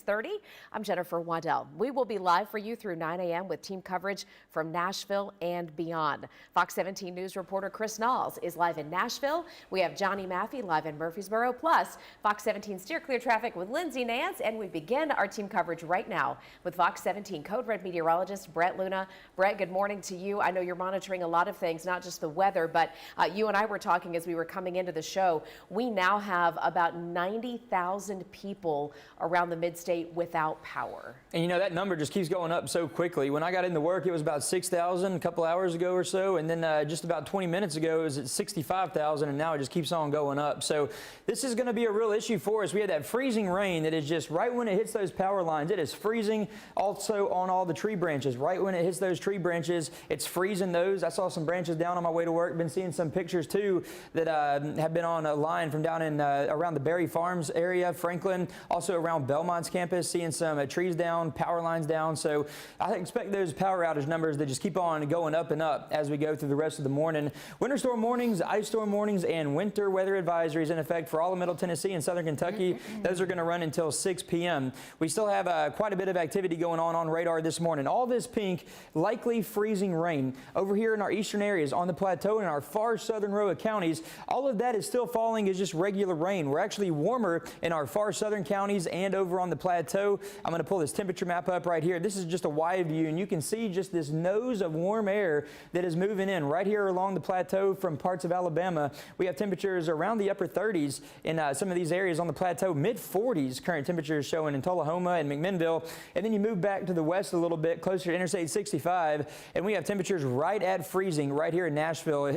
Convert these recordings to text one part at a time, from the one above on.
6:30. I'm Jennifer Waddell. We will be live for you through 9 a.m. with team coverage from Nashville and beyond. Fox 17 News reporter Chris Knowles is live in Nashville. We have Johnny Maffey live in Murfreesboro, plus Fox 17 Steer Clear Traffic with Lindsay Nance, and we begin our team coverage right now with Fox 17 Code Red meteorologist Brett Luna. Brett, good morning to you. I know you're monitoring a lot of things, not just the weather, but you and I were talking as we were coming into the show. We now have about 90,000 people around the mid-state without power. And you know, that number just keeps going up so quickly. When I got into work, it was about 6,000 a couple hours ago or so, and then just about 20 minutes ago it was at 65,000, and now it just keeps on going up. So this is going to be a real issue for us. We had that freezing rain that is just right when it hits those power lines, it is freezing also on all the tree branches. Right when it hits those tree branches, it's freezing those. I saw some branches down on my way to work. Been seeing some pictures too that have been on a line from down in around the Berry Farms area, Franklin, also around Belmont's campus, seeing some trees down, power lines down. So I expect those power outage numbers to just keep on going up and up as we go through the rest of the morning. Winter storm warnings, ice storm warnings, and winter weather advisories in effect for all of Middle Tennessee and Southern Kentucky. Those are going to run until 6 p.m. We still have quite a bit of activity going on radar this morning. All this pink, likely freezing rain over here in our eastern areas on the plateau and our far southern row of counties. All of that is still falling as just regular rain. We're actually warmer in our far southern counties and over on the plateau. I'm going to pull this temperature map up right here. This is just a wide view, and you can see just this nose of warm air that is moving in right here along the plateau from parts of Alabama. We have temperatures around the upper 30s in some of these areas on the plateau, mid 40s current temperatures showing in Tullahoma and McMinnville. And then you move back to the west a little bit closer to Interstate 65, and we have temperatures right at freezing right here in Nashville.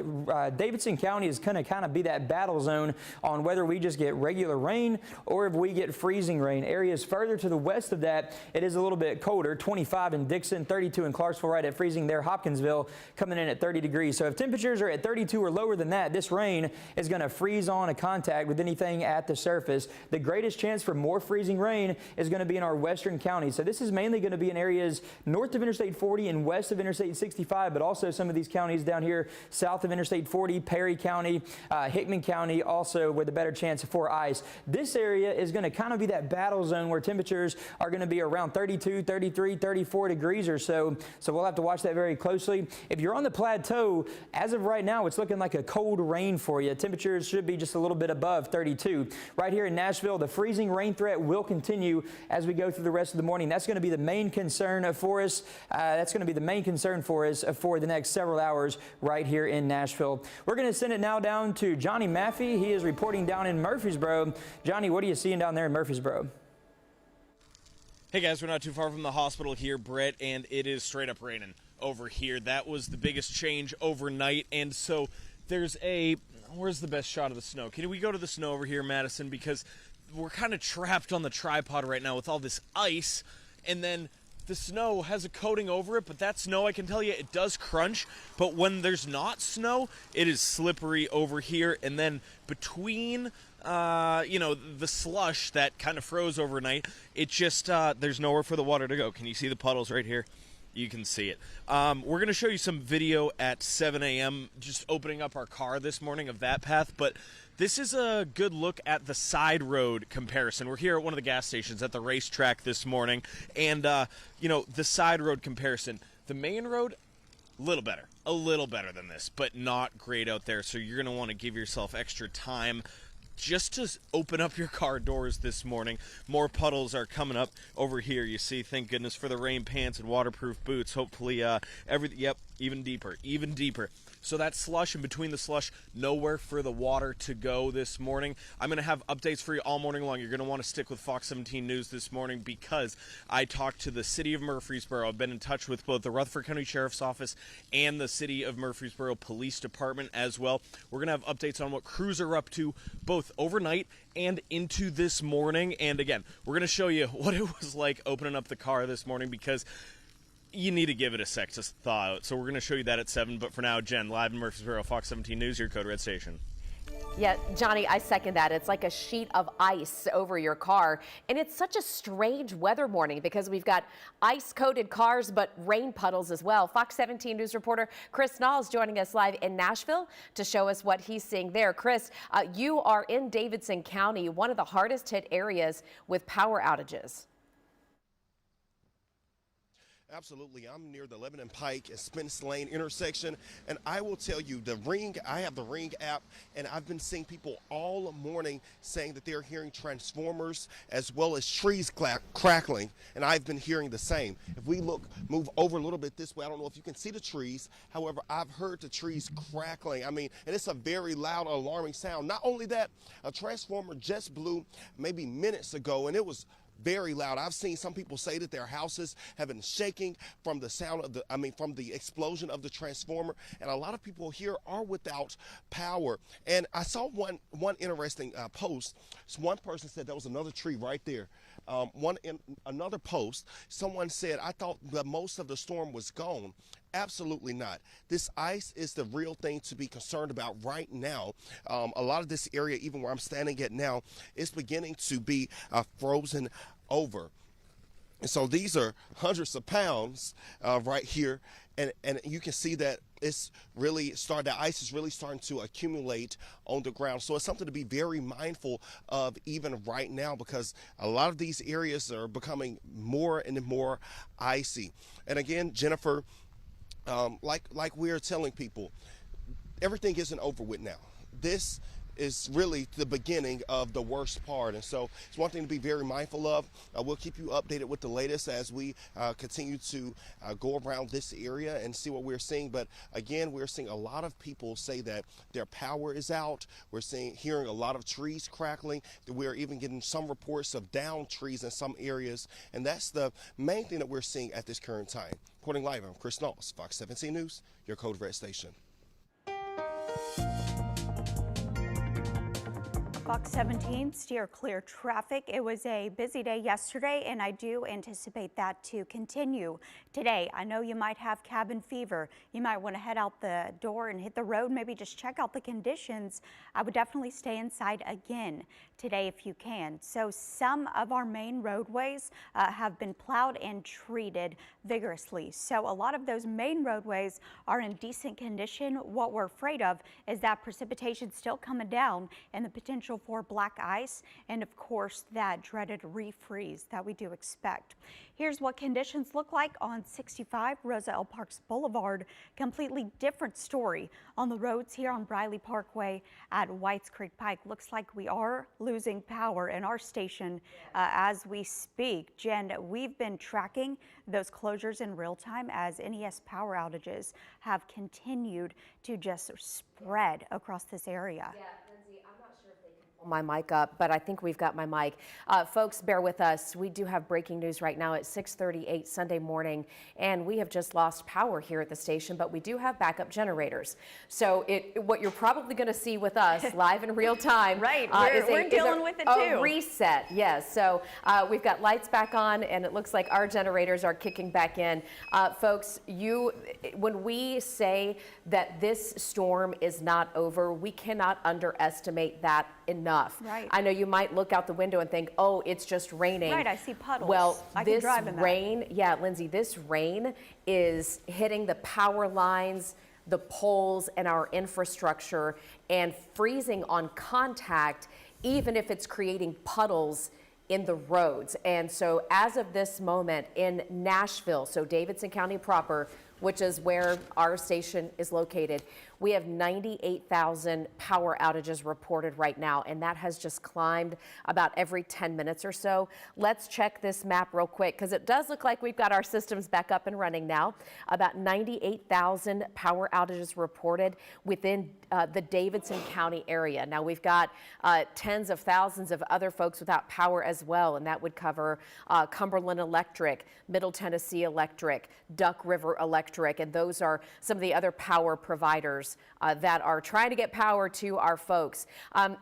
Davidson County is going to kind of be that battle zone on whether we just get regular rain or if we get freezing rain. Areas further to the west of that, it is a little bit colder. 25 in Dixon, 32 in Clarksville, right at freezing there. Hopkinsville coming in at 30 degrees. So if temperatures are at 32 or lower than that, this rain is going to freeze on a contact with anything at the surface. The greatest chance for more freezing rain is going to be in our western counties. So this is mainly going to be in areas north of Interstate 40 and west of Interstate 65, but also some of these counties down here south of Interstate 40, Perry County, Hickman County, also with a better chance for ice. This area is going to kind of be that battle zone where temperatures are going to be around 32, 33, 34 degrees or so. So we'll have to watch that very closely. If you're on the plateau, as of right now, it's looking like a cold rain for you. Temperatures should be just a little bit above 32. Right here in Nashville, the freezing rain threat will continue as we go through the rest of the morning. That's going to be the main concern for us. For the next several hours right here in Nashville. We're going to send it now down to Johnny Maffey. He is reporting down in Murfreesboro. Johnny, what are you seeing down there in Murfreesboro? Hey guys, we're not too far from the hospital here, Brett, and it is straight up raining over here. That was the biggest change overnight, and so there's where's the best shot of the snow? Can we go to the snow over here, Madison? Because we're kind of trapped on the tripod right now with all this ice, and then the snow has a coating over it, but that snow, I can tell you, it does crunch. But when there's not snow, it is slippery over here. And then between, the slush that kind of froze overnight, it just, there's nowhere for the water to go. Can you see the puddles right here? You can see it. We're going to show you some video at 7 a.m. just opening up our car this morning of that path, but this is a good look at the side road comparison. We're here at one of the gas stations at the racetrack this morning, and, the side road comparison. The main road, a little better than this, but not great out there, so you're going to want to give yourself extra time just to open up your car doors this morning. More puddles are coming up over here. You see, thank goodness for the rain pants and waterproof boots. Hopefully, even deeper. So that slush, and between the slush, nowhere for the water to go this morning. I'm going to have updates for you all morning long. You're going to want to stick with Fox 17 News this morning because I talked to the city of Murfreesboro. I've been in touch with both the Rutherford County Sheriff's Office and the city of Murfreesboro Police Department as well. We're going to have updates on what crews are up to both overnight and into this morning. And again, we're going to show you what it was like opening up the car this morning because you need to give it a sec to thaw out. So we're going to show you that at 7. But for now, Jen, live in Murfreesboro, Fox 17 News, your Code Red station. Yeah, Johnny, I second that. It's like a sheet of ice over your car. And it's such a strange weather morning because we've got ice-coated cars, but rain puddles as well. Fox 17 News reporter Chris Knowles joining us live in Nashville to show us what he's seeing there. Chris, you are in Davidson County, one of the hardest hit areas with power outages. Absolutely. I'm near the Lebanon Pike and Spence Lane intersection, and I will tell you, I have the Ring app, and I've been seeing people all morning saying that they're hearing transformers as well as trees crackling, and I've been hearing the same. If we move over a little bit this way, I don't know if you can see the trees. However, I've heard the trees crackling. I mean, and it's a very loud, alarming sound. Not only that, a transformer just blew maybe minutes ago, and it was very loud. I've seen some people say that their houses have been shaking from the sound of from the explosion of the transformer, and a lot of people here are without power. And I saw one interesting post. One person said there was another tree right there. Another post, someone said, I thought that most of the storm was gone. Absolutely not. This ice is the real thing to be concerned about right now. A lot of this area, even where I'm standing at now, is beginning to be frozen over. And so these are hundreds of pounds right here, and you can see that the ice is really starting to accumulate on the ground. So it's something to be very mindful of even right now, because a lot of these areas are becoming more and more icy. And again, Jennifer, like we're telling people, everything isn't over with now. This is really the beginning of the worst part, and so it's one thing to be very mindful of. We'll keep you updated with the latest as we continue to go around this area and see what we're seeing. But again, we're seeing a lot of people say that their power is out. We're hearing a lot of trees crackling. We're even getting some reports of downed trees in some areas, and that's the main thing that we're seeing at this current time. Reporting live, I'm Chris Knowles, Fox 17 News, your Code Red station. Fox 17, steer clear traffic. It was a busy day yesterday, and I do anticipate that to continue today. I know you might have cabin fever. You might want to head out the door and hit the road, maybe just check out the conditions. I would definitely stay inside again today if you can. So some of our main roadways have been plowed and treated vigorously. So a lot of those main roadways are in decent condition. What we're afraid of is that precipitation still coming down and the potential for black ice, and of course that dreaded refreeze that we do expect. Here's what conditions look like on 65 Rosa L. Parks Boulevard. Completely different story on the roads here on Briley Parkway at Whites Creek Pike. Looks like we are losing power in our station as we speak. Jen, we've been tracking those closures in real time as NES power outages have continued to just spread across this area. Yeah, Lindsay, I'm not sure if they can pull my mic up, but I think we've got my mic. Folks, bear with us. We do have breaking news right now at 6:38 Sunday morning, and we have just lost power here at the station, but we do have backup generators. So what you're probably going to see with us live in real time, right? We're dealing with it too. A reset, yes. So we've got lights back on, and it looks like our generators are kicking back in. Folks, when we say that this storm is not over, we cannot underestimate that enough. Right. I know you might look out the window and think, oh, it's just raining. Right, I see puddles. Well, this rain, yeah, Lindsay, this rain is hitting the power lines, the poles, and our infrastructure, and freezing on contact, even if it's creating puddles in the roads. And so as of this moment in Nashville, so Davidson County proper, which is where our station is located, we have 98,000 power outages reported right now, and that has just climbed about every 10 minutes or so. Let's check this map real quick, because it does look like we've got our systems back up and running now. About 98,000 power outages reported within the Davidson County area. Now we've got tens of thousands of other folks without power as well, and that would cover Cumberland Electric, Middle Tennessee Electric, Duck River Electric, and those are some of the other power providers that are trying to get power to our folks.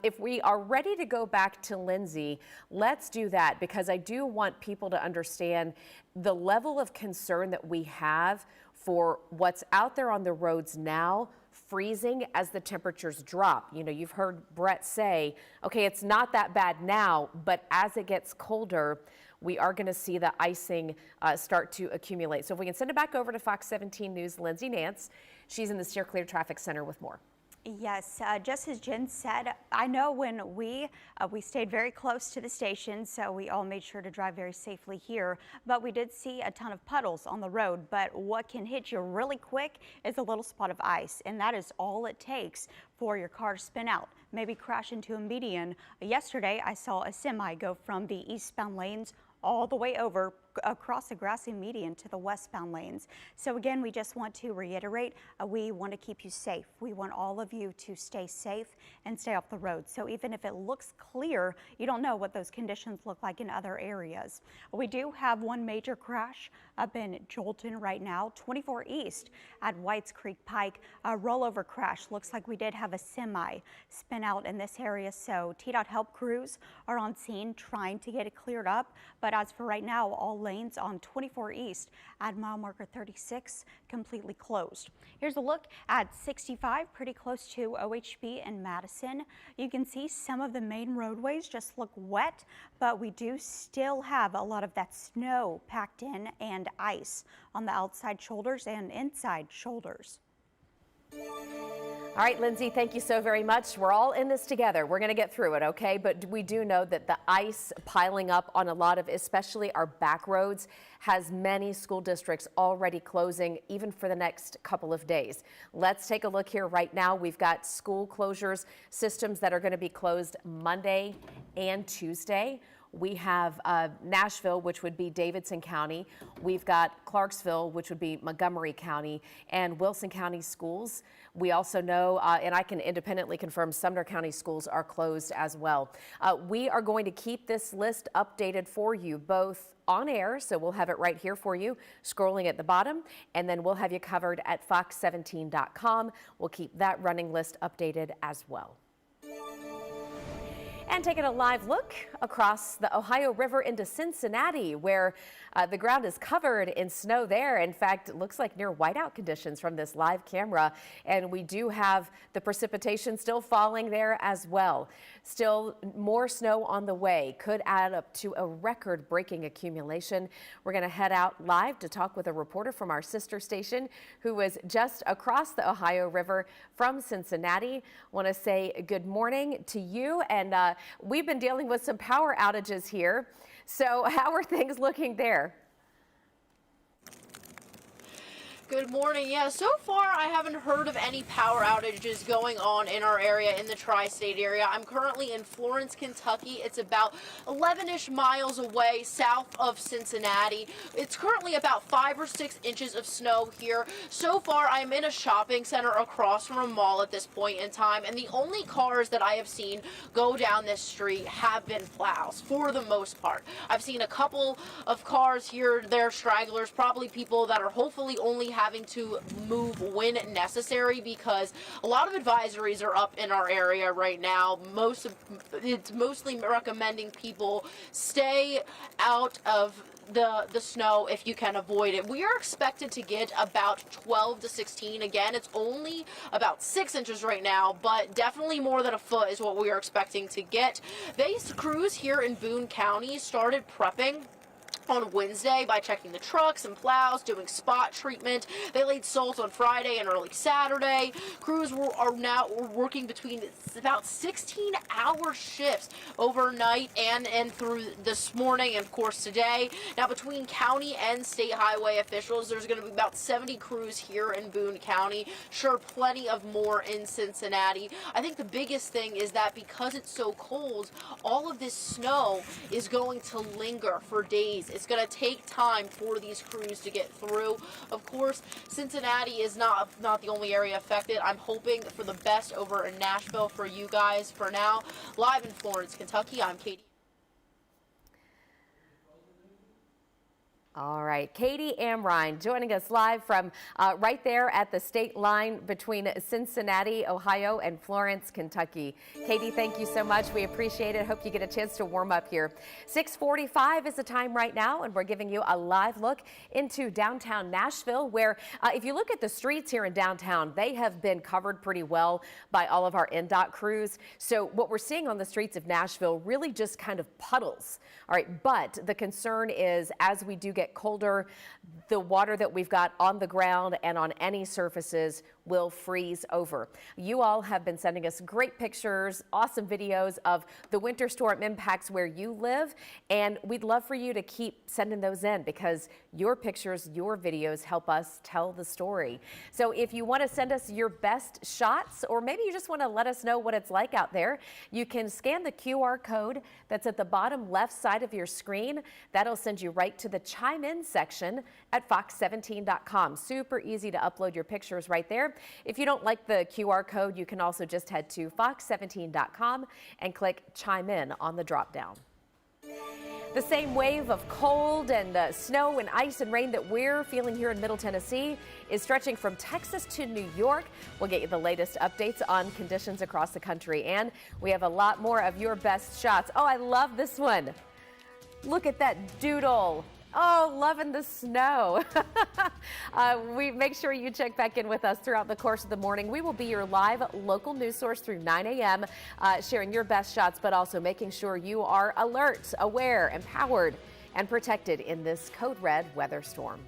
If we are ready to go back to Lindsay, let's do that, because I do want people to understand the level of concern that we have for what's out there on the roads now, freezing as the temperatures drop. You know, you've heard Brett say, okay, it's not that bad now, but as it gets colder, we are going to see the icing start to accumulate. So if we can send it back over to Fox 17 News' Lindsay Nance. She's in the Steer Clear Traffic Center with more. Yes, just as Jen said, I know when we stayed very close to the station, so we all made sure to drive very safely here, but we did see a ton of puddles on the road. But what can hit you really quick is a little spot of ice, and that is all it takes for your car to spin out, maybe crash into a median. Yesterday, I saw a semi go from the eastbound lanes all the way over across the grassy median to the westbound lanes. So again, we just want to reiterate, we want to keep you safe. We want all of you to stay safe and stay off the road. So even if it looks clear, you don't know what those conditions look like in other areas. We do have one major crash up in Jolton right now, 24 East at Whites Creek Pike. A rollover crash. Looks like we did have a semi spin out in this area. So TDOT help crews are on scene trying to get it cleared up. But as for right now, all lanes on 24 East at mile marker 36 completely closed. Here's a look at 65, pretty close to OHB in Madison. You can see some of the main roadways just look wet, but we do still have a lot of that snow packed in and ice on the outside shoulders and inside shoulders. All right, Lindsay, thank you so very much. We're all in this together. We're going to get through it, okay? But we do know that the ice piling up on a lot of, especially our back roads, has many school districts already closing, even for the next couple of days. Let's take a look here right now. We've got school closures, systems that are going to be closed Monday and Tuesday. We have Nashville, which would be Davidson County. We've got Clarksville, which would be Montgomery County, and Wilson County schools. We also know, and I can independently confirm, Sumner County schools are closed as well. We are going to keep this list updated for you, both on air, so we'll have it right here for you, scrolling at the bottom, and then we'll have you covered at fox17.com. We'll keep that running list updated as well. And taking a live look across the Ohio River into Cincinnati, where the ground is covered in snow there. In fact, it looks like near whiteout conditions from this live camera. And we do have the precipitation still falling there as well. Still more snow on the way, could add up to a record-breaking accumulation. We're going to head out live to talk with a reporter from our sister station who was just across the Ohio River from Cincinnati. Want to say good morning to you. And we've been dealing with some power outages here. So how are things looking there? Good morning. Yeah, so far I haven't heard of any power outages going on in our area, in the tri-state area. I'm currently in Florence, Kentucky. It's about 11-ish miles away south of Cincinnati. It's currently about 5 or 6 inches of snow here. So far I'm in a shopping center across from a mall at this point in time, and the only cars that I have seen go down this street have been plows for the most part. I've seen a couple of cars here, they're stragglers, probably people that are hopefully only having to move when necessary, because a lot of advisories are up in our area right now. It's mostly recommending people stay out of the snow if you can avoid it. We are expected to get about 12 to 16. Again, it's only about 6 inches right now, but definitely more than a foot is what we are expecting to get. These crews here in Boone County started prepping on Wednesday by checking the trucks and plows, doing spot treatment. They laid salt on Friday and early Saturday. Crews are now working between about 16-hour shifts overnight and through this morning and of course today. Now between county and state highway officials, there's going to be about 70 crews here in Boone County. Sure, plenty of more in Cincinnati. I think the biggest thing is that because it's so cold, all of this snow is going to linger for days. It's going to take time for these crews to get through. Of course, Cincinnati is not the only area affected. I'm hoping for the best over in Nashville for you guys. For now, live in Florence, Kentucky, I'm Katie. All right, Katie Amrine joining us live from right there at the state line between Cincinnati, Ohio, and Florence, Kentucky. Katie, thank you so much. We appreciate it. Hope you get a chance to warm up here. 6:45 is the time right now, and we're giving you a live look into downtown Nashville, where if you look at the streets here in downtown, they have been covered pretty well by all of our NDOT crews. So what we're seeing on the streets of Nashville really just kind of puddles. All right, but the concern is as we do get colder, the water that we've got on the ground and on any surfaces will freeze over. You all have been sending us great pictures, awesome videos of the winter storm impacts where you live, and we'd love for you to keep sending those in because your pictures, your videos help us tell the story. So if you want to send us your best shots, or maybe you just want to let us know what it's like out there, you can scan the QR code that's at the bottom left side of your screen. That'll send you right to the Chime In section at fox17.com. Super easy to upload your pictures right there. If you don't like the QR code, you can also just head to fox17.com and click Chime In on the drop down. The same wave of cold and snow and ice and rain that we're feeling here in Middle Tennessee is stretching from Texas to New York. We'll get you the latest updates on conditions across the country, and we have a lot more of your best shots. Oh, I love this one. Look at that doodle. Oh, loving the snow. We make sure you check back in with us throughout the course of the morning. We will be your live local news source through 9 a.m., sharing your best shots, but also making sure you are alert, aware, empowered, and protected in this code red weather storm.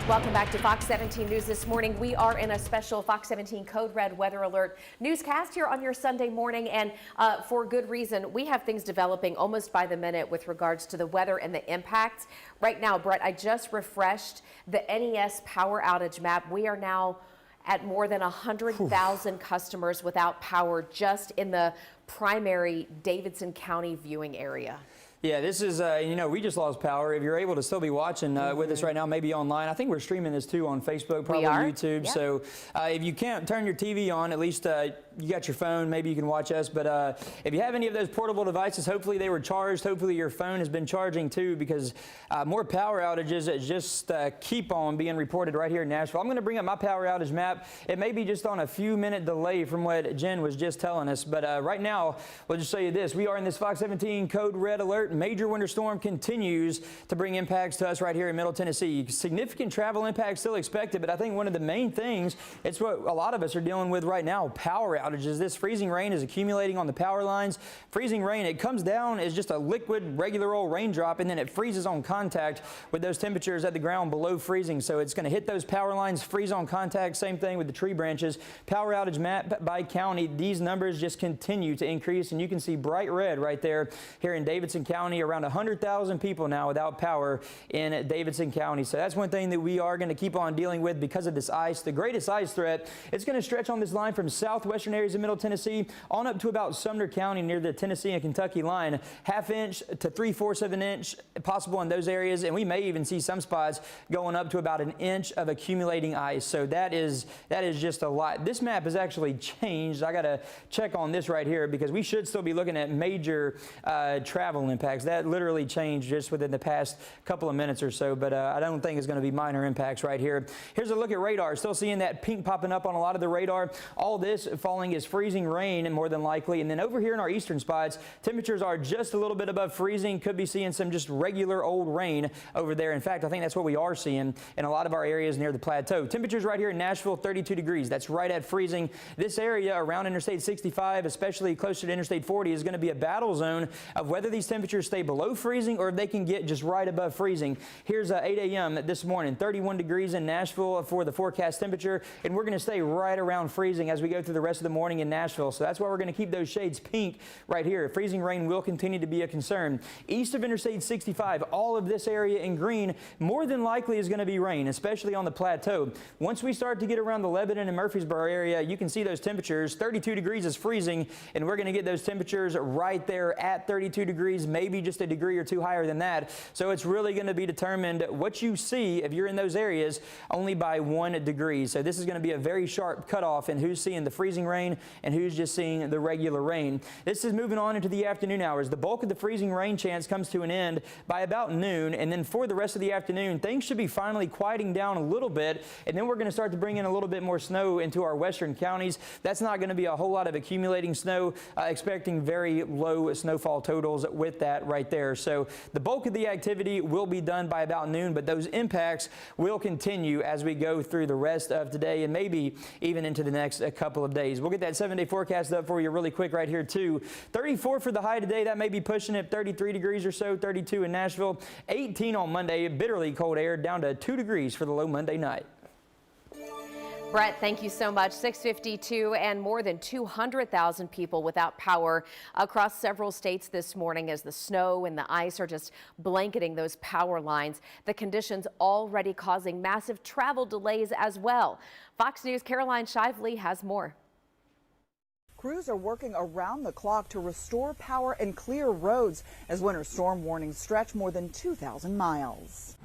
Welcome back to Fox 17 News this morning. We are in a special Fox 17 Code Red Weather Alert newscast here on your Sunday morning, and for good reason. We have things developing almost by the minute with regards to the weather and the impacts. Right now, Brett, I just refreshed the NES power outage map. We are now at more than 100,000 customers without power just in the primary Davidson County viewing area. Yeah, this is, we just lost power. If you're able to still be watching with us right now, maybe online. I think we're streaming this too on Facebook, probably YouTube. Yep. So if you can't turn your TV on, at least you got your phone. Maybe you can watch us. But if you have any of those portable devices, hopefully they were charged. Hopefully your phone has been charging too, because more power outages just keep on being reported right here in Nashville. I'm going to bring up my power outage map. It may be just on a few-minute delay from what Jen was just telling us. But right now, we'll just show you this. We are in this Fox 17 Code Red Alert. Major winter storm continues to bring impacts to us right here in Middle Tennessee. Significant travel impacts still expected, but I think one of the main things, it's what a lot of us are dealing with right now, power outages. This freezing rain is accumulating on the power lines. Freezing rain, it comes down as just a liquid, regular old raindrop, and then it freezes on contact with those temperatures at the ground below freezing. So it's going to hit those power lines, freeze on contact. Same thing with the tree branches. Power outage map by county, these numbers just continue to increase, and you can see bright red right there here in Davidson County. Around 100,000 people now without power in Davidson County. So that's one thing that we are going to keep on dealing with because of this ice. The greatest ice threat, it's going to stretch on this line from southwestern areas in Middle Tennessee on up to about Sumner County near the Tennessee and Kentucky line. 1/2 inch to 3/4 of an inch possible in those areas, and we may even see some spots going up to about 1 inch of accumulating ice. So that is just a lot. This map has actually changed. I got to check on this right here because we should still be looking at major travel impacts. That literally changed just within the past couple of minutes or so, but I don't think it's going to be minor impacts right here. Here's a look at radar. Still seeing that pink popping up on a lot of the radar. All this falling is freezing rain more than likely. And then over here in our eastern spots, temperatures are just a little bit above freezing. Could be seeing some just regular old rain over there. In fact, I think that's what we are seeing in a lot of our areas near the plateau. Temperatures right here in Nashville, 32 degrees. That's right at freezing. This area around Interstate 65, especially closer to Interstate 40, is going to be a battle zone of whether these temperatures stay below freezing or if they can get just right above freezing. Here's 8 a.m. this morning, 31 degrees in Nashville for the forecast temperature, and we're going to stay right around freezing as we go through the rest of the morning in Nashville. So that's why we're going to keep those shades pink right here. Freezing rain will continue to be a concern. East of Interstate 65, all of this area in green, more than likely is going to be rain, especially on the plateau. Once we start to get around the Lebanon and Murfreesboro area, you can see those temperatures. 32 degrees is freezing, and we're going to get those temperatures right there at 32 degrees, maybe just a degree or two higher than that. So it's really going to be determined what you see if you're in those areas only by 1 degree. So this is going to be a very sharp cutoff in who's seeing the freezing rain and who's just seeing the regular rain. This is moving on into the afternoon hours. The bulk of the freezing rain chance comes to an end by about noon, and then for the rest of the afternoon, things should be finally quieting down a little bit, and then we're going to start to bring in a little bit more snow into our western counties. That's not going to be a whole lot of accumulating snow, expecting very low snowfall totals with that right there. So the bulk of the activity will be done by about noon, but those impacts will continue as we go through the rest of today and maybe even into the next couple of days. We'll get that 7-day forecast up for you really quick right here too. 34 for the high today. That may be pushing it 33 degrees or so, 32 in Nashville, 18 on Monday, bitterly cold air, down to 2 degrees for the low Monday night. Brett, thank you so much. 6:52 and more than 200,000 people without power across several states this morning as the snow and the ice are just blanketing those power lines. The conditions already causing massive travel delays as well. Fox News' Caroline Shively has more. Crews are working around the clock to restore power and clear roads as winter storm warnings stretch more than 2,000 miles.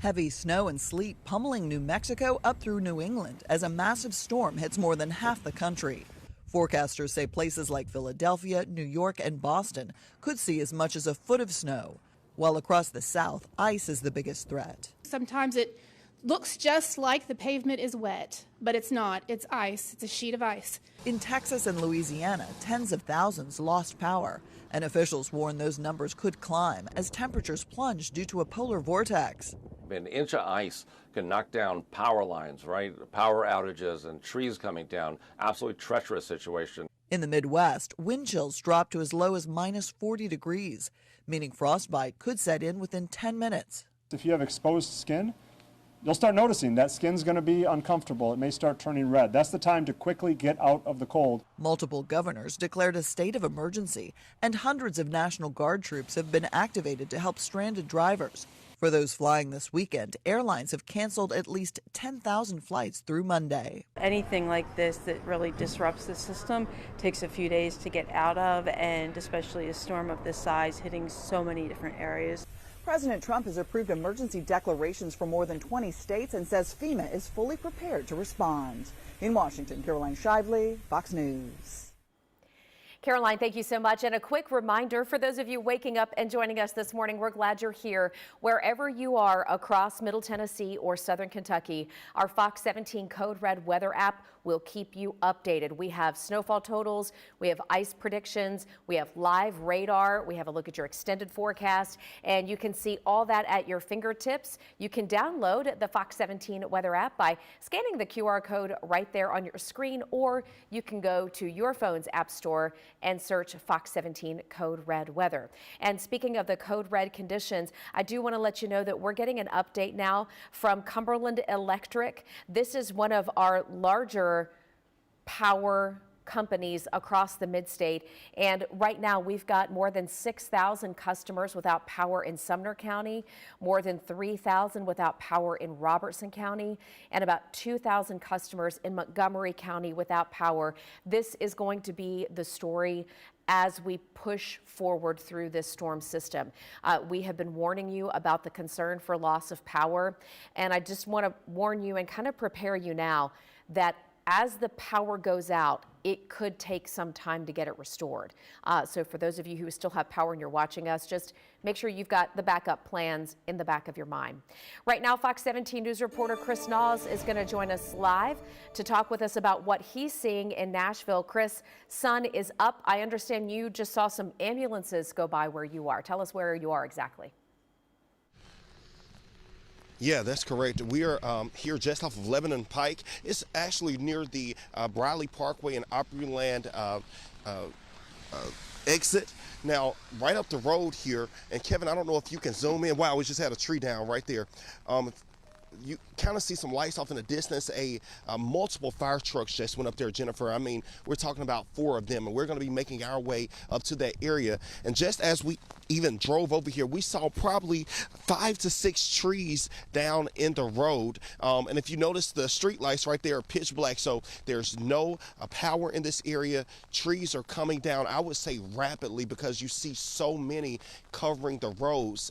Heavy snow and sleet pummeling New Mexico up through New England as a massive storm hits more than half the country. Forecasters say places like Philadelphia, New York, and Boston could see as much as a foot of snow, while across the South, ice is the biggest threat. Sometimes it looks just like the pavement is wet, but it's not. It's ice. It's a sheet of ice. In Texas and Louisiana, tens of thousands lost power, and officials warn those numbers could climb as temperatures plunge due to a polar vortex. An inch of ice can knock down power lines, right? Power outages and trees coming down. Absolutely treacherous situation. In the Midwest, wind chills drop to as low as minus 40 degrees, meaning frostbite could set in within 10 minutes. If you have exposed skin, you'll start noticing that skin's going to be uncomfortable. It may start turning red. That's the time to quickly get out of the cold. Multiple governors declared a state of emergency, and hundreds of National Guard troops have been activated to help stranded drivers. For those flying this weekend, airlines have canceled at least 10,000 flights through Monday. Anything like this that really disrupts the system takes a few days to get out of, and especially a storm of this size hitting so many different areas. President Trump has approved emergency declarations for more than 20 states and says FEMA is fully prepared to respond. In Washington, Caroline Shively, Fox News. Caroline, thank you so much. And a quick reminder for those of you waking up and joining us this morning, we're glad you're here. Wherever you are across Middle Tennessee or Southern Kentucky, our Fox 17 Code Red weather app will keep you updated. We have snowfall totals, we have ice predictions, we have live radar, we have a look at your extended forecast, and you can see all that at your fingertips. You can download the Fox 17 weather app by scanning the QR code right there on your screen, or you can go to your phone's app store and search Fox 17 Code Red weather. And speaking of the Code Red conditions, I do want to let you know that we're getting an update now from Cumberland Electric. This is one of our larger power companies across the mid-state. And right now we've got more than 6,000 customers without power in Sumner County, more than 3,000 without power in Robertson County, and about 2,000 customers in Montgomery County without power. This is going to be the story as we push forward through this storm system. We have been warning you about the concern for loss of power, and I just want to warn you and kind of prepare you now that as the power goes out, it could take some time to get it restored. So for those of you who still have power and you're watching us, just make sure you've got the backup plans in the back of your mind. Right now, Fox 17 News reporter Chris Knauss is going to join us live to talk with us about what he's seeing in Nashville. Chris, sun is up. I understand you just saw some ambulances go by where you are. Tell us where you are exactly. Yeah, that's correct. We are here just off of Lebanon Pike. It's actually near the Briley Parkway and Opryland exit. Now, right up the road here, and Kevin, I don't know if you can zoom in. Wow, we just had a tree down right there. You kind of see some lights off in the distance. Multiple fire trucks just went up there, Jennifer. I mean, we're talking about 4 of them, and we're going to be making our way up to that area. And just as we even drove over here, we saw probably 5 to 6 trees down in the road. And if you notice, the street lights right there are pitch black, so there's no power in this area. Trees are coming down, I would say rapidly, because you see so many covering the roads.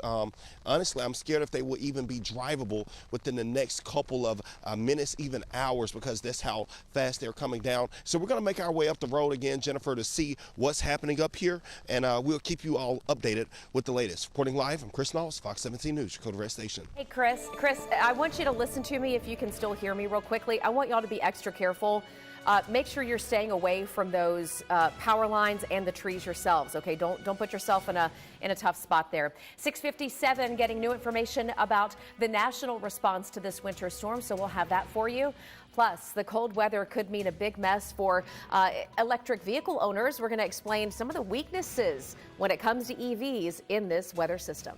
Honestly, I'm scared if they will even be drivable within the next couple of minutes, even hours, because that's how fast they're coming down. So we're going to make our way up the road again, Jennifer, to see what's happening up here, and we'll keep you all updated with the latest. Reporting live, I'm Chris Knauss, Fox 17 News, Dakota Red Station. Hey, Chris, I want you to listen to me if you can still hear me real quickly. I want y'all to be extra careful. Make sure you're staying away from those power lines and the trees yourselves. Okay, don't put yourself in a tough spot there. 6:57, getting new information about the national response to this winter storm, so we'll have that for you. Plus, the cold weather could mean a big mess for electric vehicle owners. We're going to explain some of the weaknesses when it comes to EVs in this weather system.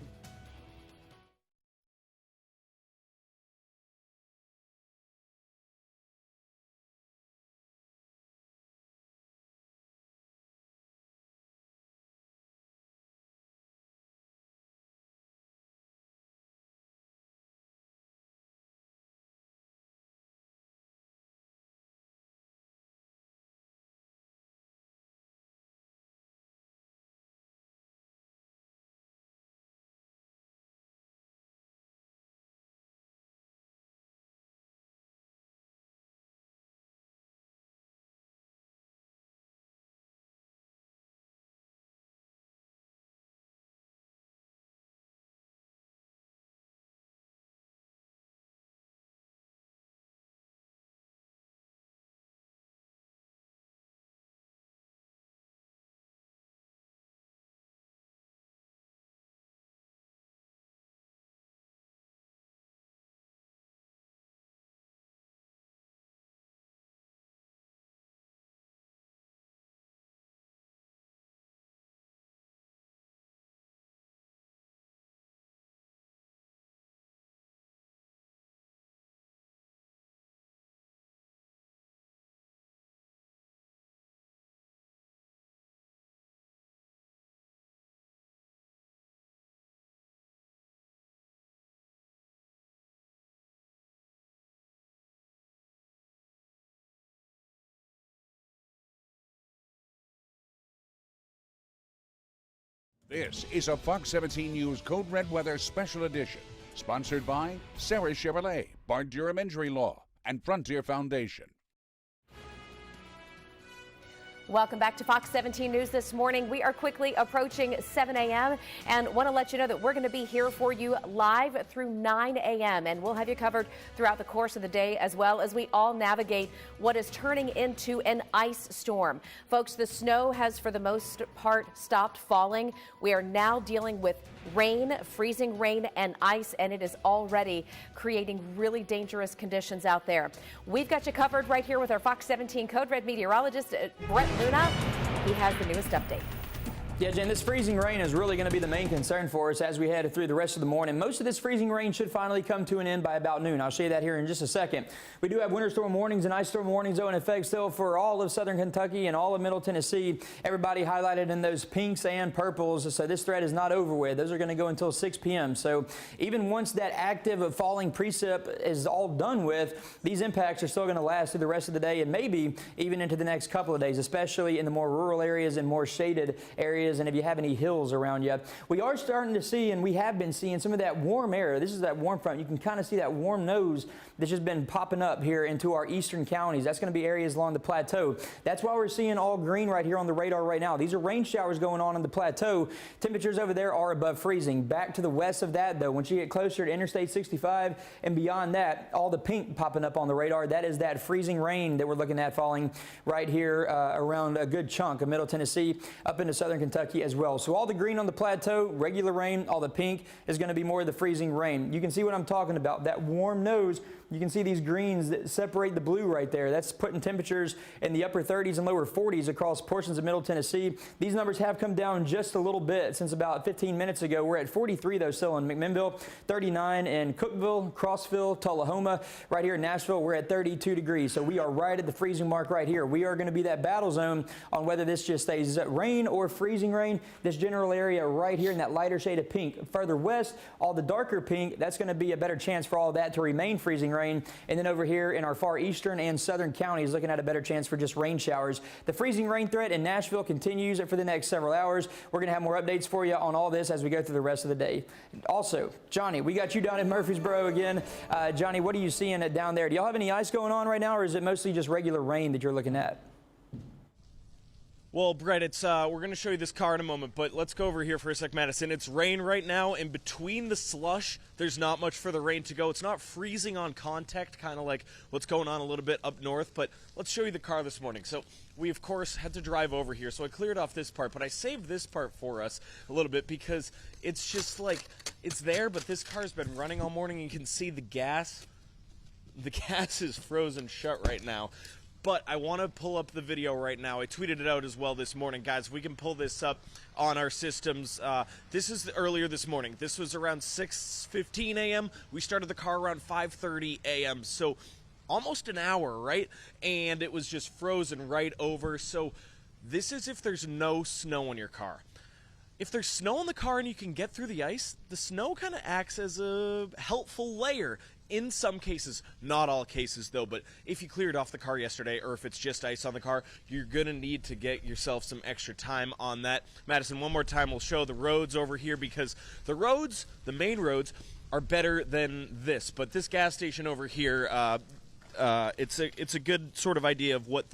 This is a Fox 17 News Code Red Weather Special Edition, sponsored by Sarah Chevrolet, Bard Durham Injury Law, and Frontier Foundation. Welcome back to Fox 17 News this morning. We are quickly approaching 7 a.m. and want to let you know that we're going to be here for you live through 9 a.m. and we'll have you covered throughout the course of the day as well as we all navigate what is turning into an ice storm. Folks, the snow has for the most part stopped falling. We are now dealing with rain, freezing rain and ice, and it is already creating really dangerous conditions out there. We've got you covered right here with our Fox 17 Code Red meteorologist, Brett Luna. He has the newest update. Yeah, Jen, this freezing rain is really going to be the main concern for us as we head through the rest of the morning. Most of this freezing rain should finally come to an end by about noon. I'll show you that here in just a second. We do have winter storm warnings and ice storm warnings, though, in effect still for all of southern Kentucky and all of middle Tennessee. Everybody highlighted in those pinks and purples, so this threat is not over with. Those are going to go until 6 p.m. So even once that active falling precip is all done with, these impacts are still going to last through the rest of the day and maybe even into the next couple of days, especially in the more rural areas and more shaded areas. And if you have any hills around you, we are starting to see, and we have been seeing some of that warm air. This is that warm front. You can kind of see that warm nose that's just been popping up here into our eastern counties. That's going to be areas along the plateau. That's why we're seeing all green right here on the radar right now. These are rain showers going on the plateau. Temperatures over there are above freezing. Back to the west of that, though, once you get closer to Interstate 65 and beyond that, all the pink popping up on the radar, that is that freezing rain that we're looking at falling right here around a good chunk of middle Tennessee up into southern Kentucky as well. So all the green on the plateau, regular rain, all the pink is going to be more of the freezing rain. You can see what I'm talking about, that warm nose. You can see these greens that separate the blue right there. That's putting temperatures in the upper 30s and lower 40s across portions of middle Tennessee. These numbers have come down just a little bit since about 15 minutes ago. We're at 43 though still in McMinnville, 39 in Cookeville, Crossville, Tullahoma. Right here in Nashville, we're at 32 degrees. So we are right at the freezing mark right here. We are going to be that battle zone on whether this just stays rain or freezing rain. This general area right here in that lighter shade of pink. Further west, all the darker pink, that's going to be a better chance for all that to remain freezing rain. And then over here in our far eastern and southern counties, looking at a better chance for just rain showers. The freezing rain threat in Nashville continues for the next several hours. We're going to have more updates for you on all this as we go through the rest of the day. Also, Johnny, we got you down in Murfreesboro again. Johnny, what are you seeing down there? Do y'all have any ice going on right now, or is it mostly just regular rain that you're looking at? Well, Brett, it's we're going to show you this car in a moment, but let's go over here for a sec, Madison. It's rain right now, and between the slush, there's not much for the rain to go. It's not freezing on contact, kind of like what's going on a little bit up north, but let's show you the car this morning. So we, of course, had to drive over here, so I cleared off this part, but I saved this part for us a little bit because it's just like, it's there, but this car's been running all morning, and you can see the gas. The gas is frozen shut right now. But I want to pull up the video right now. I tweeted it out as well this morning. Guys, we can pull this up on our systems. This is earlier this morning. This was around 6:15 a.m. We started the car around 5:30 a.m. So almost an hour, right? And it was just frozen right over. So this is if there's no snow in your car. If there's snow in the car and you can get through the ice, the snow kind of acts as a helpful layer. In some cases, not all cases though, but if you cleared off the car yesterday or if it's just ice on the car, you're going to need to get yourself some extra time on that. Madison, one more time, we'll show the roads over here because the roads, the main roads, are better than this. But this gas station over here, it's a good sort of idea of what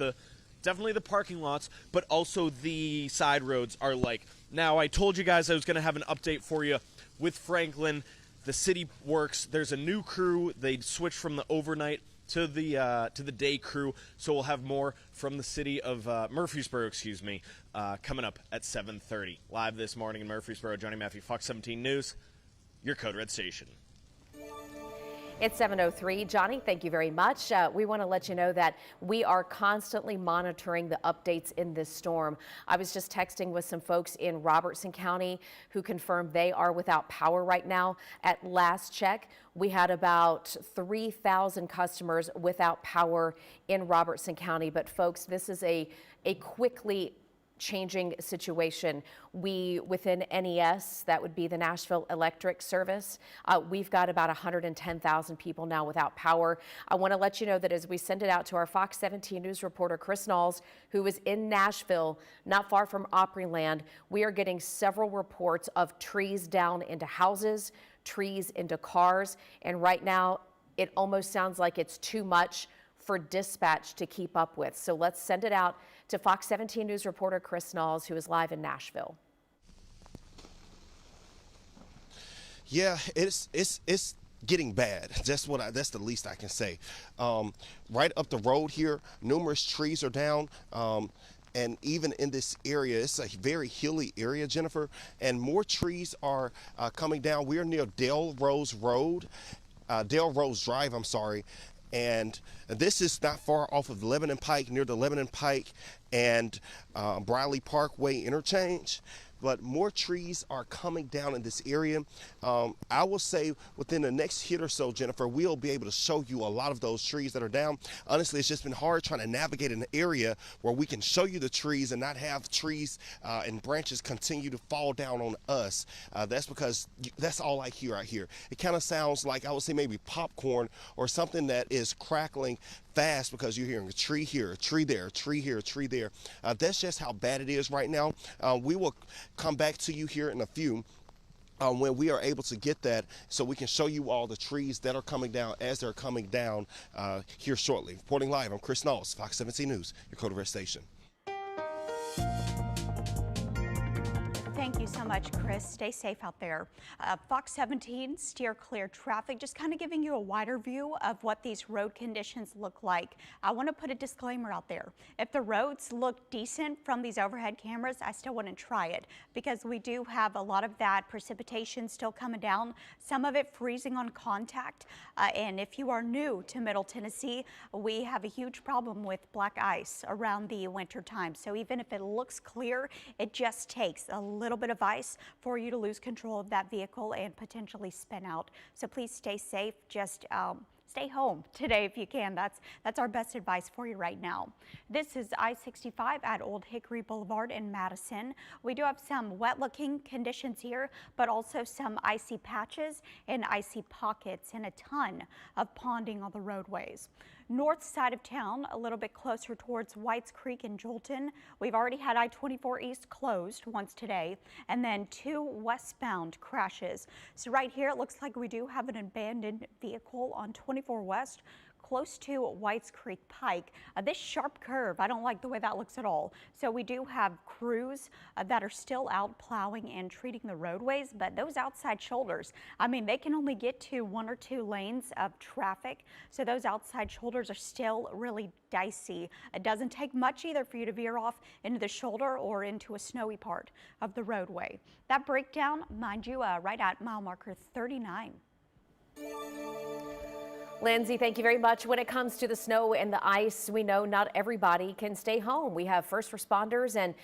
definitely the parking lots, but also the side roads are like. Now, I told you guys I was going to have an update for you with Franklin. The city works. There's a new crew. They switched from the overnight to the day crew. So we'll have more from the city of Murfreesboro, coming up at 7:30. Live this morning in Murfreesboro, Johnny Matthew, Fox 17 News, your Code Red station. It's 7:03. Johnny, thank you very much. We want to let you know that we are constantly monitoring the updates in this storm. I was just texting with some folks in Robertson County who confirmed they are without power right now. At last check, we had about 3,000 customers without power in Robertson County. But folks, this is a quickly changing situation. We, within NES, that would be the Nashville Electric Service, we've got about 110,000 people now without power. I want to let you know that as we send it out to our Fox 17 News reporter, Chris Knowles, who is in Nashville, not far from Opryland, we are getting several reports of trees down into houses, trees into cars, and right now it almost sounds like it's too much for dispatch to keep up with. So let's send it out to Fox 17 News reporter Chris Knowles, who is live in Nashville. Yeah, it's getting bad. That's the least I can say. Right up the road here, numerous trees are down. And even in this area, it's a very hilly area, Jennifer, and more trees are coming down. We're near Dale Rose Drive, I'm sorry. And this is not far off of Lebanon Pike, near the Lebanon Pike and Briley Parkway interchange. but more trees are coming down in this area. I will say within the next hit or so, Jennifer, we'll be able to show you a lot of those trees that are down. Honestly, it's just been hard trying to navigate an area where we can show you the trees and not have trees and branches continue to fall down on us. That's because that's all I hear out here. It kind of sounds like, I would say, maybe popcorn or something that is crackling fast, because you're hearing a tree here, a tree there, a tree here, a tree there. That's just how bad it is right now. We will come back to you here in a few when we are able to get that, so we can show you all the trees that are coming down as they're coming down here shortly. Reporting live, I'm Chris Knowles, Fox 17 News, your Code Red station. Thank you so much, Chris. Stay safe out there. Fox 17, steer clear traffic, just kind of giving you a wider view of what these road conditions look like. I want to put a disclaimer out there. If the roads look decent from these overhead cameras, I still wouldn't try it, because we do have a lot of that precipitation still coming down, some of it freezing on contact. And if you are new to Middle Tennessee, we have a huge problem with black ice around the winter time. So even if it looks clear, it just takes a little bit of ice for you to lose control of that vehicle and potentially spin out. So please stay safe. Just stay home today if you can. That's our best advice for you right now. This is I-65 at Old Hickory Boulevard in Madison. We do have some wet looking conditions here, but also some icy patches and icy pockets and a ton of ponding on the roadways. North side of town, a little bit closer towards Whites Creek and Jolton. We've already had I-24 East closed once today, and then 2 westbound crashes. So right here, it looks like we do have an abandoned vehicle on 24 West, close to Whites Creek Pike. This sharp curve, I don't like the way that looks at all. So we do have crews that are still out plowing and treating the roadways, but those outside shoulders, I mean, they can only get to 1 or 2 lanes of traffic. So those outside shoulders are still really dicey. It doesn't take much either for you to veer off into the shoulder or into a snowy part of the roadway. That breakdown, mind you, right at mile marker 39. Lindsay, thank you very much. When it comes to the snow and the ice, we know not everybody can stay home. We have first responders and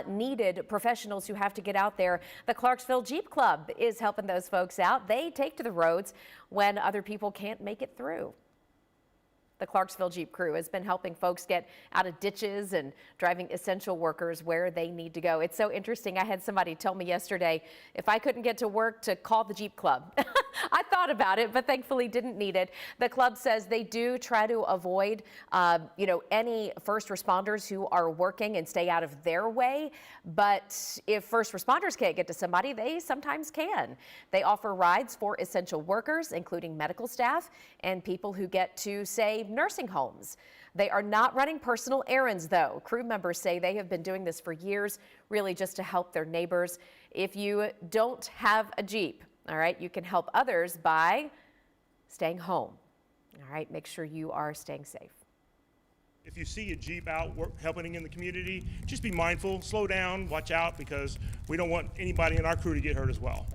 needed professionals who have to get out there. The Clarksville Jeep Club is helping those folks out. They take to the roads when other people can't make it through. The Clarksville Jeep crew has been helping folks get out of ditches and driving essential workers where they need to go. It's so interesting. I had somebody tell me yesterday, if I couldn't get to work, to call the Jeep Club. I thought about it, but thankfully didn't need it. The club says they do try to avoid, any first responders who are working and stay out of their way. But if first responders can't get to somebody, they sometimes can. They offer rides for essential workers, including medical staff and people who get to, say, nursing homes. They are not running personal errands, though. Crew members say they have been doing this for years, really just to help their neighbors. If you don't have a Jeep, all right, you can help others by staying home. All right, make sure you are staying safe. If you see a Jeep out helping in the community, just be mindful, slow down, watch out, because we don't want anybody in our crew to get hurt as well.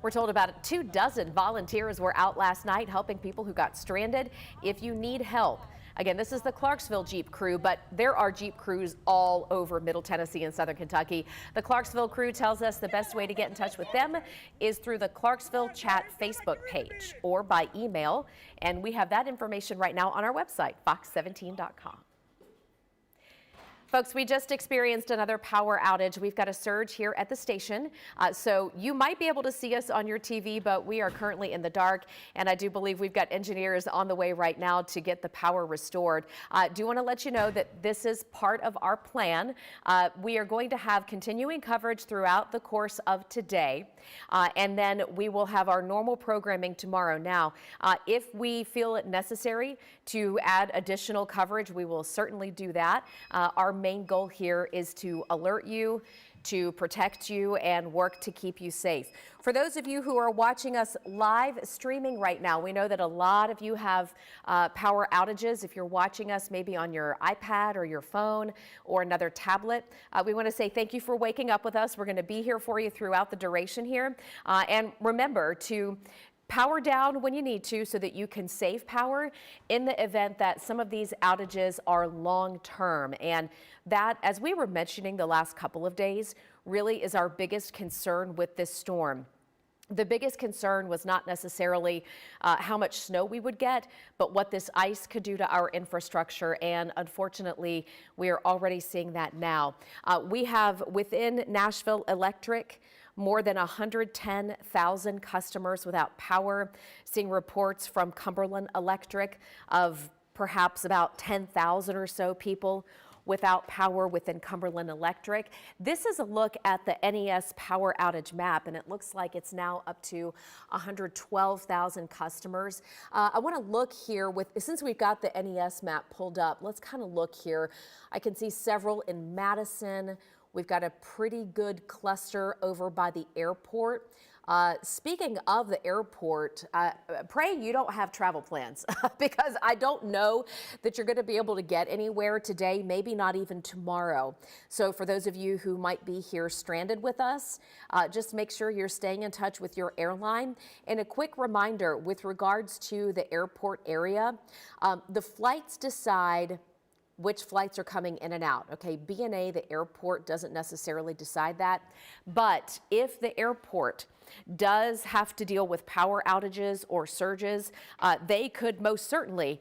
We're told about 24 volunteers were out last night helping people who got stranded. If you need help, again, this is the Clarksville Jeep crew, but there are Jeep crews all over Middle Tennessee and Southern Kentucky. The Clarksville crew tells us the best way to get in touch with them is through the Clarksville Chat Facebook page or by email. And we have that information right now on our website, fox17.com. Folks, we just experienced another power outage. We've got a surge here at the station. So you might be able to see us on your TV, but we are currently in the dark. And I do believe we've got engineers on the way right now to get the power restored. I do want to let you know that this is part of our plan. We are going to have continuing coverage throughout the course of today. And then we will have our normal programming tomorrow. Now, if we feel it necessary to add additional coverage, we will certainly do that. Our main goal here is to alert you, to protect you, and work to keep you safe. For those of you who are watching us live streaming right now, we know that a lot of you have power outages. If you're watching us maybe on your iPad or your phone or another tablet, we want to say thank you for waking up with us. We're going to be here for you throughout the duration here. And remember to power down when you need to so that you can save power in the event that some of these outages are long term. And that, as we were mentioning the last couple of days, really is our biggest concern with this storm. The biggest concern was not necessarily how much snow we would get, but what this ice could do to our infrastructure. And unfortunately, we are already seeing that now. We have within Nashville Electric more than 110,000 customers without power, seeing reports from Cumberland Electric of perhaps about 10,000 or so people without power within Cumberland Electric. This is a look at the NES power outage map, and it looks like it's now up to 112,000 customers. I want to look here since we've got the NES map pulled up, let's kind of look here. I can see several in Madison. We've got a pretty good cluster over by the airport. Speaking of the airport, pray you don't have travel plans because I don't know that you're going to be able to get anywhere today, maybe not even tomorrow. So for those of you who might be here stranded with us, just make sure you're staying in touch with your airline. And a quick reminder with regards to the airport area, the flights decide which flights are coming in and out. Okay, B&A, the airport, doesn't necessarily decide that. But if the airport does have to deal with power outages or surges, they could most certainly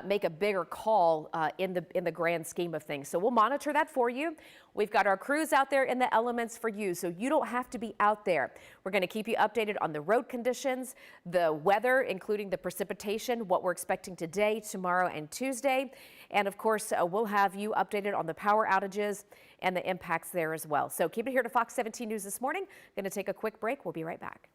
make a bigger call in the grand scheme of things. So we'll monitor that for you. We've got our crews out there in the elements for you, so you don't have to be out there. We're going to keep you updated on the road conditions, the weather, including the precipitation, what we're expecting today, tomorrow, and Tuesday. And of course, we'll have you updated on the power outages and the impacts there as well. So keep it here to Fox 17 News this morning. Going to take a quick break. We'll be right back.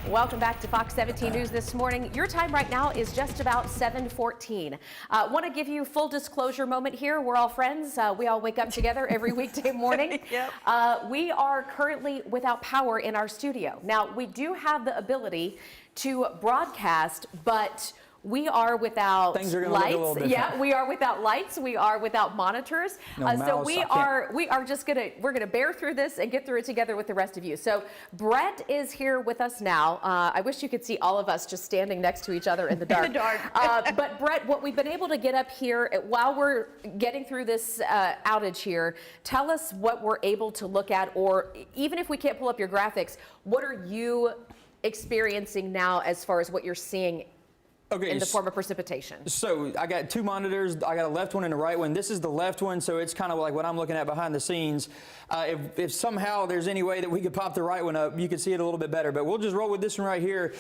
Welcome back to Fox 17 News this morning. Your time right now is just about 7:14. Want to give you full disclosure moment here. We're all friends. We all wake up together every weekday morning. Yep. We are currently without power in our studio. Now, we do have the ability to broadcast, but we are without Things are gonna look a little lights. different. Yeah, we are without lights. We are without monitors. No So mouse, we I can't. are just we're gonna bear through this and get through it together with the rest of you. So Brett is here with us now. I wish you could see all of us just standing next to each other in the dark. In the dark. But Brett, what we've been able to get up here while we're getting through this outage here, tell us what we're able to look at, or even if we can't pull up your graphics, what are you experiencing now as far as what you're seeing in the form of precipitation? So I got two monitors. I got a left one and a right one. This is the left one, so it's kind of like what I'm looking at behind the scenes. If somehow there's any way that we could pop the right one up, you could see it a little bit better. But we'll just roll with this one right here.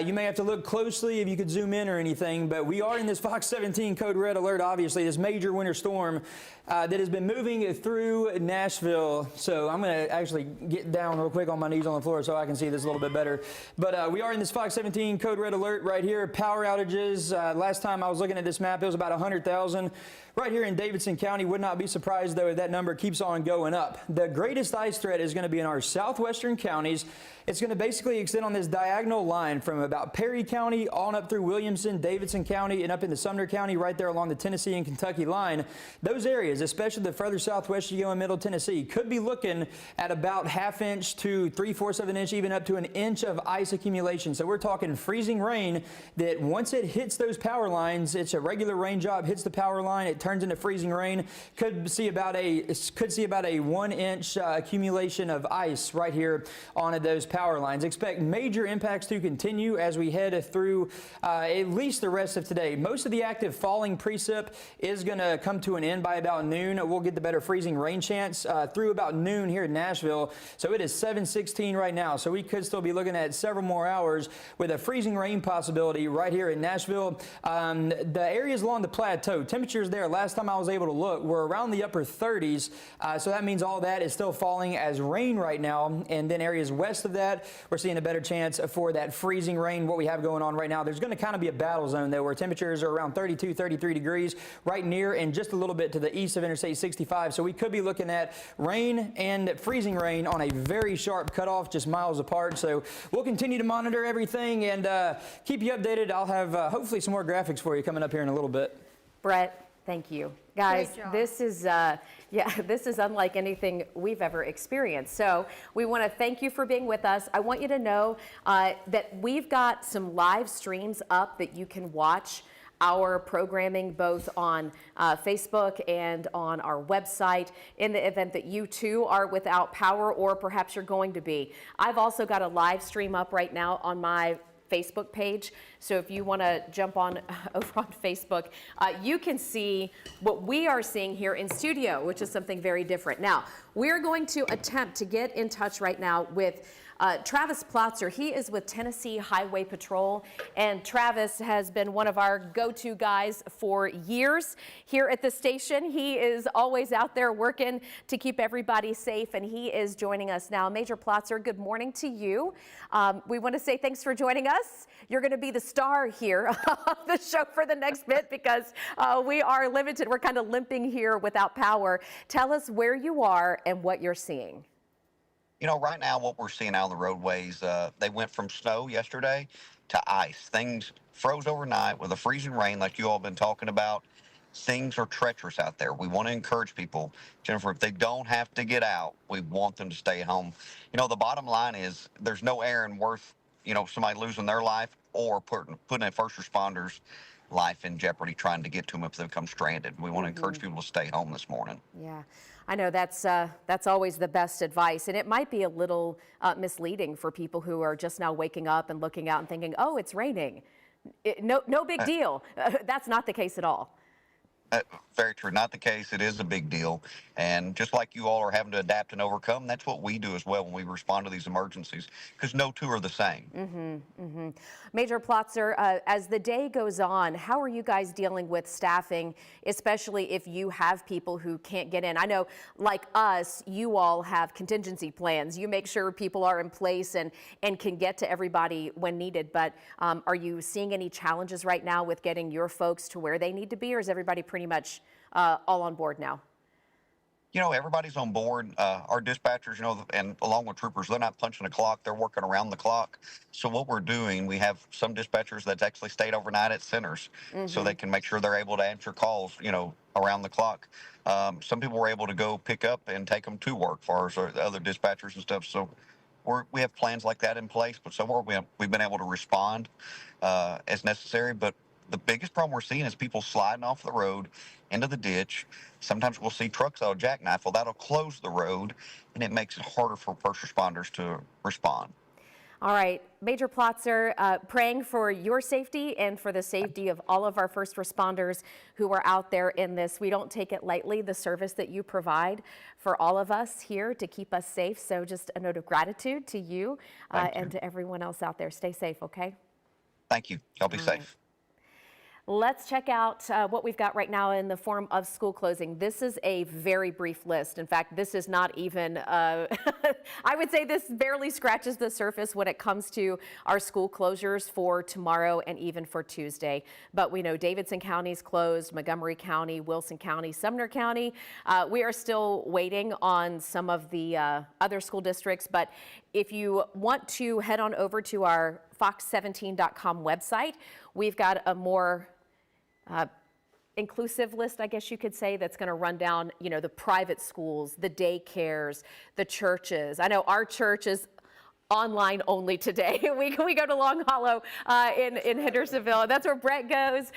You may have to look closely if you could zoom in or anything, but we are in this Fox 17 code red alert, obviously, this major winter storm that has been moving through Nashville. So I'm going to actually get down real quick on my knees on the floor so I can see this a little bit better. But we are in this Fox 17 code red alert right here. Power outages. Last time I was looking at this map, it was about 100,000. Right here in Davidson County, would not be surprised though if that number keeps on going up. The greatest ice threat is going to be in our southwestern counties. It's going to basically extend on this diagonal line from about Perry County on up through Williamson, Davidson County, and up into Sumner County right there along the Tennessee and Kentucky line. Those areas, especially the further southwest you go in Middle Tennessee, could be looking at about 1/2 inch to 3/4 of an inch, even up to 1 inch of ice accumulation. So we're talking freezing rain that once it hits those power lines, it's a regular rain job, hits the power line, it turns into freezing rain. Could see about a 1 inch accumulation of ice right here on those power lines. Expect major impacts to continue as we head through at least the rest of today. Most of the active falling precip is going to come to an end by about noon. We'll get the better freezing rain chance through about noon here in Nashville. So it is 7:16 right now. So we could still be looking at several more hours with a freezing rain possibility right here in Nashville. The areas along the plateau, temperatures there last time I was able to look were around the upper 30s. So that means all that is still falling as rain right now. And then areas west of that, we're seeing a better chance for that freezing rain, what we have going on right now. There's going to kind of be a battle zone though, where temperatures are around 32, 33 degrees right near and just a little bit to the east of Interstate 65. So we could be looking at rain and freezing rain on a very sharp cutoff, just miles apart. So we'll continue to monitor everything and keep you updated. I'll have hopefully some more graphics for you coming up here in a little bit. Brett, thank you. Guys, this is this is unlike anything we've ever experienced. So we want to thank you for being with us. I want you to know that we've got some live streams up that you can watch our programming both on Facebook and on our website in the event that you too are without power or perhaps you're going to be. I've also got a live stream up right now on my Facebook page. So if you want to jump on over on Facebook, you can see what we are seeing here in studio, which is something very different. Now, we're going to attempt to get in touch right now with Travis Plotzer. He is with Tennessee Highway Patrol, and Travis has been one of our go-to guys for years here at the station. He is always out there working to keep everybody safe, and he is joining us now. Major Plotzer, good morning to you. We want to say thanks for joining us. You're going to be the star here of the show for the next bit because we are limited. We're kind of limping here without power. Tell us where you are and what you're seeing. You know, right now what we're seeing out on the roadways, they went from snow yesterday to ice. Things froze overnight with a freezing rain like you all been talking about. Things are treacherous out there. We want to encourage people, Jennifer, if they don't have to get out, we want them to stay home. You know, the bottom line is there's no errand worth, you know, somebody losing their life or putting a first responder's life in jeopardy trying to get to them if they become stranded. We want to encourage people to stay home this morning. Yeah. I know that's always the best advice, and it might be a little misleading for people who are just now waking up and looking out and thinking, oh, it's raining. No big deal. That's not the case at all. Very true. Not the case. It is a big deal. And just like you all are having to adapt and overcome, that's what we do as well when we respond to these emergencies, because no two are the same. Major Plotzer, as the day goes on, how are you guys dealing with staffing, especially if you have people who can't get in? I know, like us, you all have contingency plans. You make sure people are in place and can get to everybody when needed. But are you seeing any challenges right now with getting your folks to where they need to be, or is everybody pretty much all on board now? You know, everybody's on board. Our dispatchers, you know, and along with troopers, they're not punching a clock. They're working around the clock. So what we're doing, we have some dispatchers that's actually stayed overnight at centers so they can make sure they're able to answer calls, you know, around the clock. Some people were able to go pick up and take them to work for us or other dispatchers and stuff. So we have plans like that in place, but so far we've been able to respond as necessary. But the biggest problem we're seeing is people sliding off the road into the ditch. Sometimes we'll see trucks that'll jackknife. Well, that'll close the road, and it makes it harder for first responders to respond. All right, Major Plotzer, praying for your safety and for the safety of all of our first responders who are out there in this. We don't take it lightly, the service that you provide for all of us here to keep us safe. So just a note of gratitude to you, and to everyone else out there. Stay safe, okay? Thank you. Y'all be All safe. right. Let's check out what we've got right now in the form of school closing. This is a very brief list. In fact, this is not even, I would say this barely scratches the surface when it comes to our school closures for tomorrow and even for Tuesday. But we know Davidson County is closed, Montgomery County, Wilson County, Sumner County. We are still waiting on some of the other school districts, but if you want to head on over to our fox17.com website, we've got a more inclusive list, I guess you could say, that's going to run down, you know, the private schools, the daycares, the churches. I know our church is online only today. We go to Long Hollow in Hendersonville. That's where Brett goes.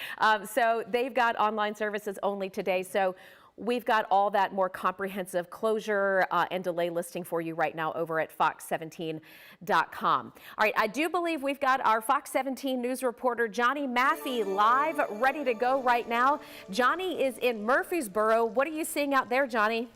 So they've got online services only today. So we've got all that more comprehensive closure and delay listing for you right now over at fox17.com. All right, I do believe we've got our Fox 17 news reporter Johnny Maffey live, ready to go right now. Johnny is in Murfreesboro. What are you seeing out there, Johnny?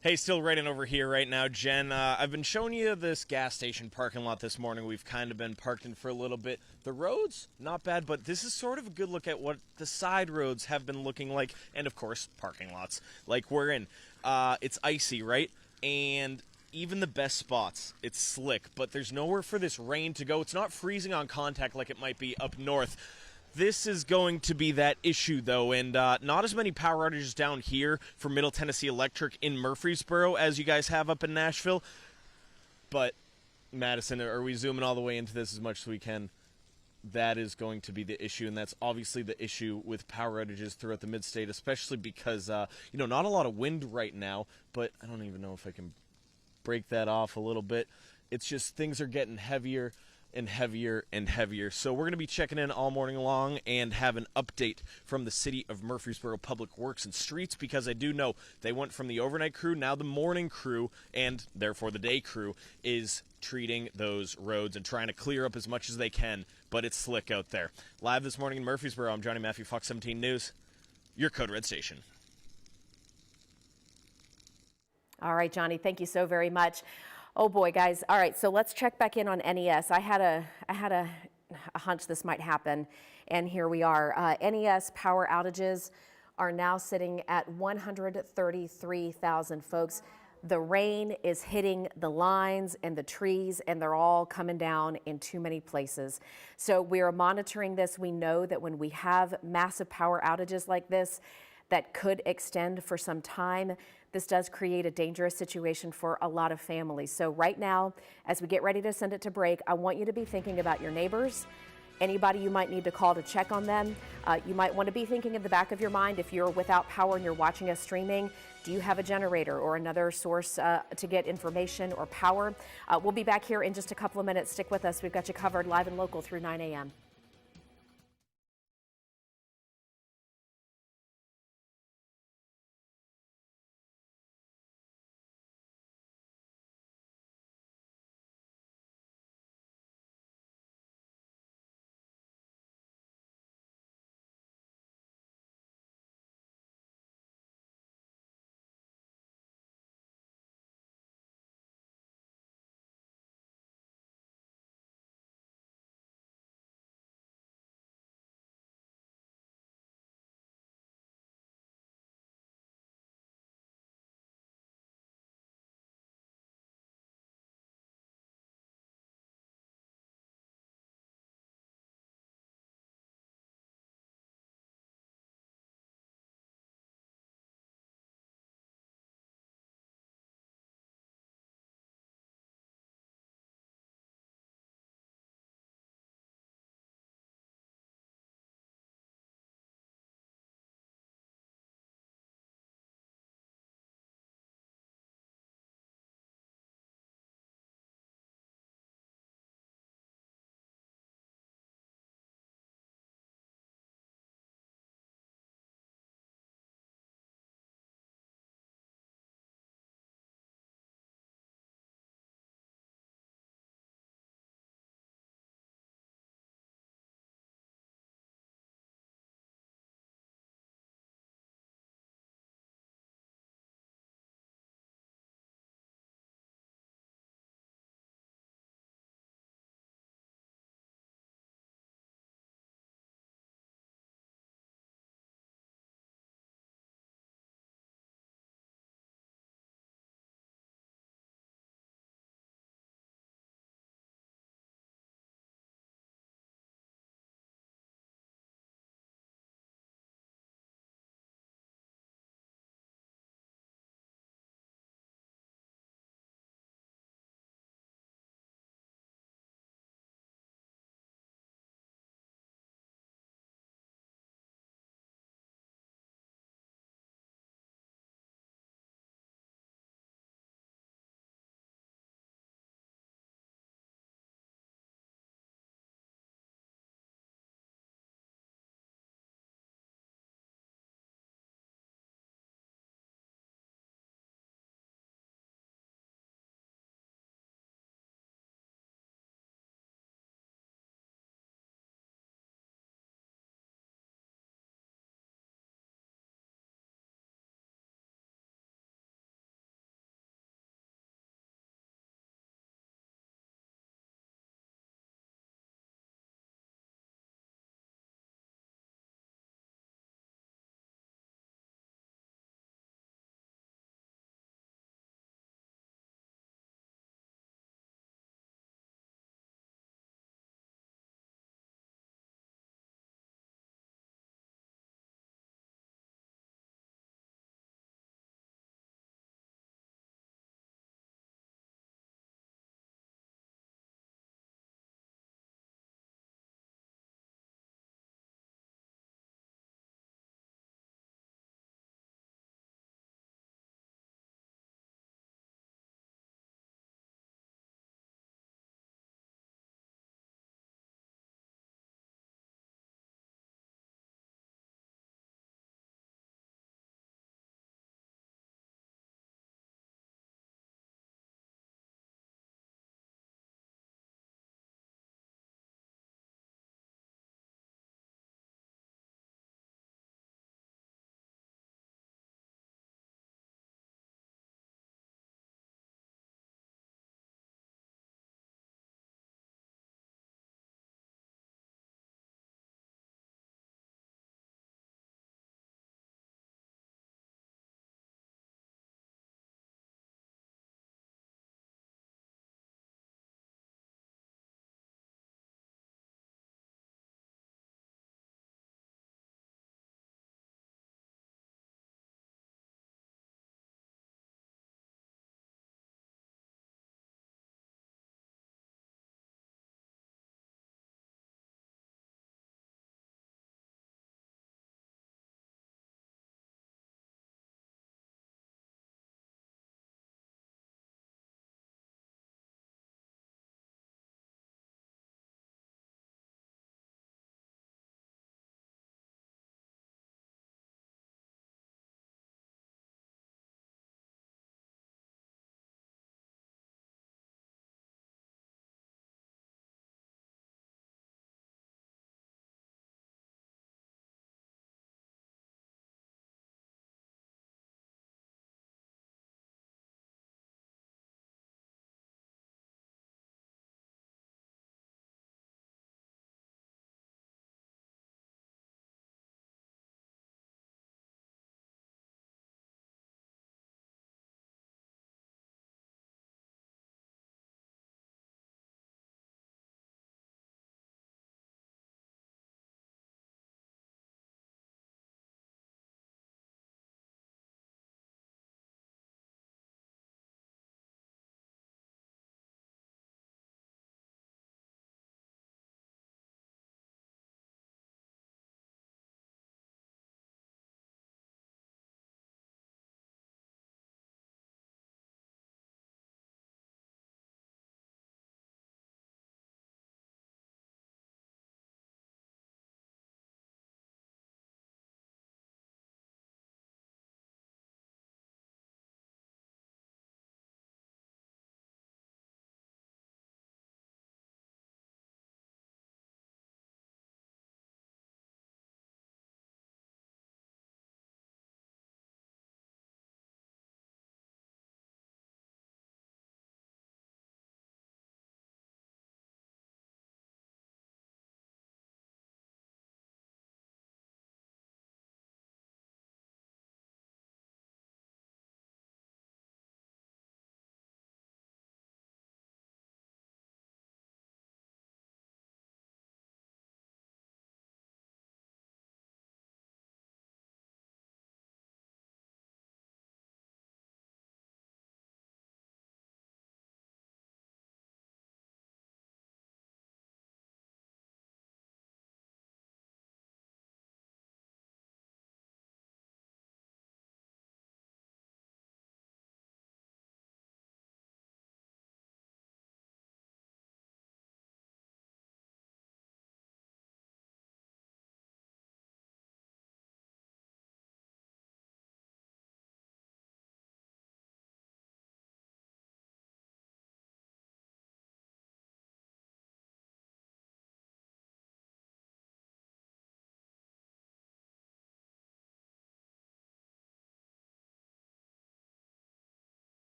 Hey, still riding over here right now, Jen. I've been showing you this gas station parking lot this morning. We've kind of been parked in for a little bit. The roads, not bad, but this is sort of a good look at what the side roads have been looking like. And, of course, parking lots like we're in. It's icy, right? And even the best spots, it's slick, but there's nowhere for this rain to go. It's not freezing on contact like it might be up north. This is going to be that issue, though, and not as many power outages down here for Middle Tennessee Electric in Murfreesboro as you guys have up in Nashville. But, Madison, are we zooming all the way into this as much as we can? That is going to be the issue, and that's obviously the issue with power outages throughout the mid-state, especially because, you know, not a lot of wind right now, but I don't even know if I can break that off a little bit. It's just things are getting heavier and heavier and heavier. So we're going to be checking in all morning long and have an update from the City of Murfreesboro Public Works and Streets, because I do know they went from the overnight crew, now the morning crew, and therefore the day crew is treating those roads and trying to clear up as much as they can, but it's slick out there. Live this morning in Murfreesboro, I'm Johnny Maffey, Fox 17 News, your Code Red station. All right, Johnny, thank you so very much. Oh boy, guys. All right, so let's check back in on NES. I had a hunch this might happen, and here we are. NES power outages are now sitting at 133,000 folks. The rain is hitting the lines and the trees, and they're all coming down in too many places. So we are monitoring this. We know that when we have massive power outages like this that could extend for some time, this does create a dangerous situation for a lot of families. So right now, as we get ready to send it to break, I want you to be thinking about your neighbors, anybody you might need to call to check on them. You might want to be thinking in the back of your mind, if you're without power and you're watching us streaming, do you have a generator or another source to get information or power? We'll be back here in just a couple of minutes. Stick with us. We've got you covered live and local through 9 a.m.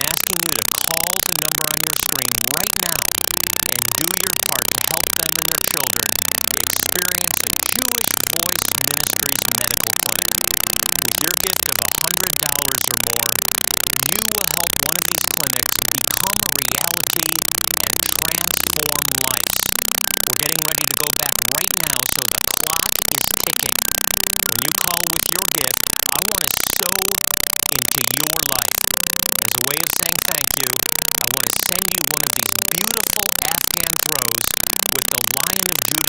asking you to call the number on your screen right now and do your part to help them and their children experience a Jewish Voice Ministries medical clinic. With your gift of $100 or more, you will help one of these clinics become a reality and transform lives. We're getting ready to go back right now, so the clock is ticking. When you call with your gift, I want to sow into your life. As a way of saying thank you, I want to send you one of these beautiful Afghan throws with the Lion of Judah